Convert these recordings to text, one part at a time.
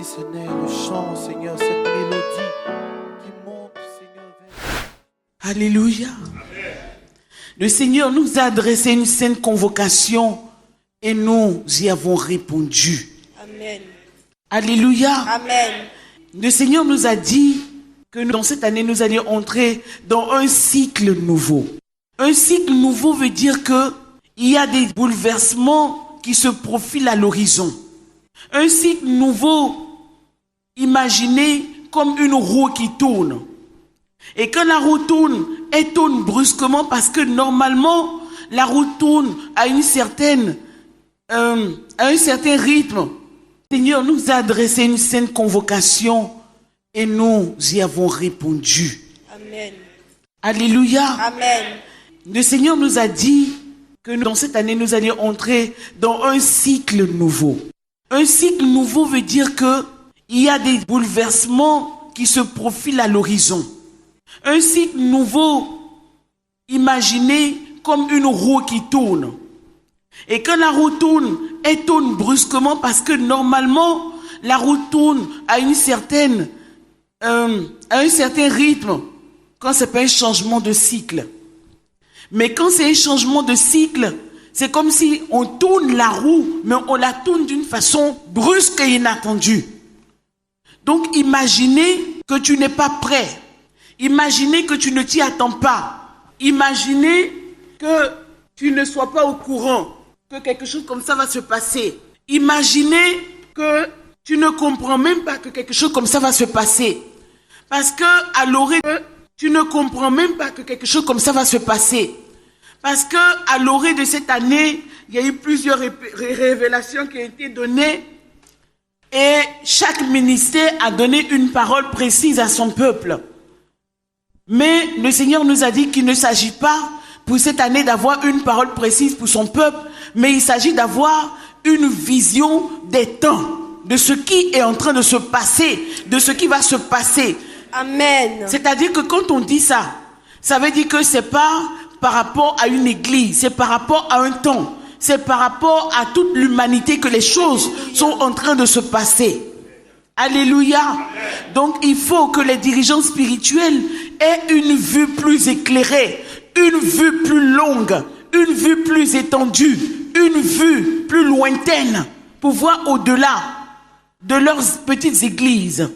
si ce n'est le chant, Seigneur, cette mélodie qui monte, Seigneur, vers... Alléluia. Le Seigneur nous a adressé une sainte convocation et nous y avons répondu. Amen. Alléluia. Amen. Le Seigneur nous a dit que dans cette année, nous allions entrer dans un cycle nouveau. Un cycle nouveau veut dire que il y a des bouleversements qui se profilent à l'horizon. Un cycle nouveau, imaginez comme une roue qui tourne. Et quand la roue tourne, elle tourne brusquement parce que normalement, la roue tourne à un certain rythme. Le Seigneur nous a adressé une sainte convocation et nous y avons répondu. Amen. Alléluia. Amen. Le Seigneur nous a dit que dans cette année, nous allions entrer dans un cycle nouveau. Un cycle nouveau veut dire que il y a des bouleversements qui se profilent à l'horizon. Un cycle nouveau, imaginez comme une roue qui tourne. Et quand la roue tourne, elle tourne brusquement parce que normalement, la roue tourne à un certain rythme quand c'est pas un changement de cycle. Mais quand c'est un changement de cycle, c'est comme si on tourne la roue, mais on la tourne d'une façon brusque et inattendue. Donc imaginez que tu n'es pas prêt. Imaginez que tu ne t'y attends pas. Imaginez que tu ne sois pas au courant que quelque chose comme ça va se passer. Imaginez que tu ne comprends même pas que quelque chose comme ça va se passer. Parce que à l'orée, tu ne comprends même pas que quelque chose comme ça va se passer. Parce que à l'orée de cette année, il y a eu plusieurs révélations qui ont été données et chaque ministère a donné une parole précise à son peuple. Mais le Seigneur nous a dit qu'il ne s'agit pas pour cette année d'avoir une parole précise pour son peuple, mais il s'agit d'avoir une vision des temps, de ce qui est en train de se passer, de ce qui va se passer. Amen. C'est-à-dire que quand on dit ça, ça veut dire que c'est pas par rapport à une église, c'est par rapport à un temps, c'est par rapport à toute l'humanité que les choses sont en train de se passer. Alléluia. Donc il faut que les dirigeants spirituels aient une vue plus éclairée, une vue plus longue, une vue plus étendue, une vue plus lointaine pour voir au-delà de leurs petites églises.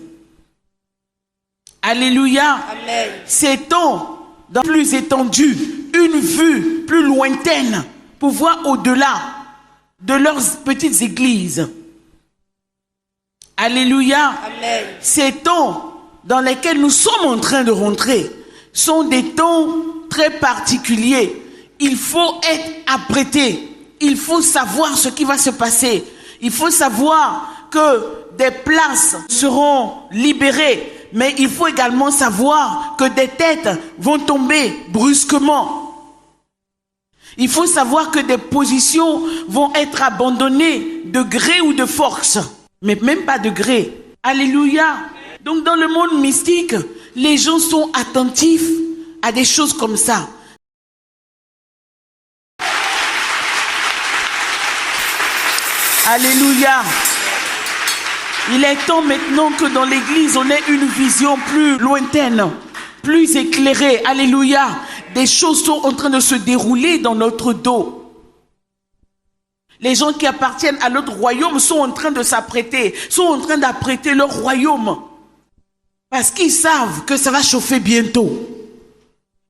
Alléluia. Amen. C'est-on dans plus étendu, une vue plus lointaine pour voir au-delà de leurs petites églises. Alléluia. Amen. Ces temps dans lesquels nous sommes en train de rentrer sont des temps très particuliers. Il faut être apprêté. Il faut savoir ce qui va se passer. Il faut savoir que des places seront libérées. Mais il faut également savoir que des têtes vont tomber brusquement. Il faut savoir que des positions vont être abandonnées de gré ou de force. Mais même pas de gré. Alléluia. Donc dans le monde mystique, les gens sont attentifs à des choses comme ça. Alléluia. Il est temps maintenant que dans l'église, on ait une vision plus lointaine, plus éclairée. Alléluia. Des choses sont en train de se dérouler dans notre dos. Les gens qui appartiennent à notre royaume sont en train de s'apprêter, sont en train d'apprêter leur royaume. Parce qu'ils savent que ça va chauffer bientôt.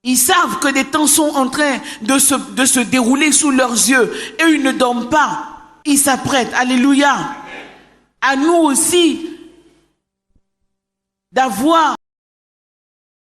Ils savent que des temps sont en train de se dérouler sous leurs yeux. Et ils ne dorment pas. Ils s'apprêtent. Alléluia. À nous aussi d'avoir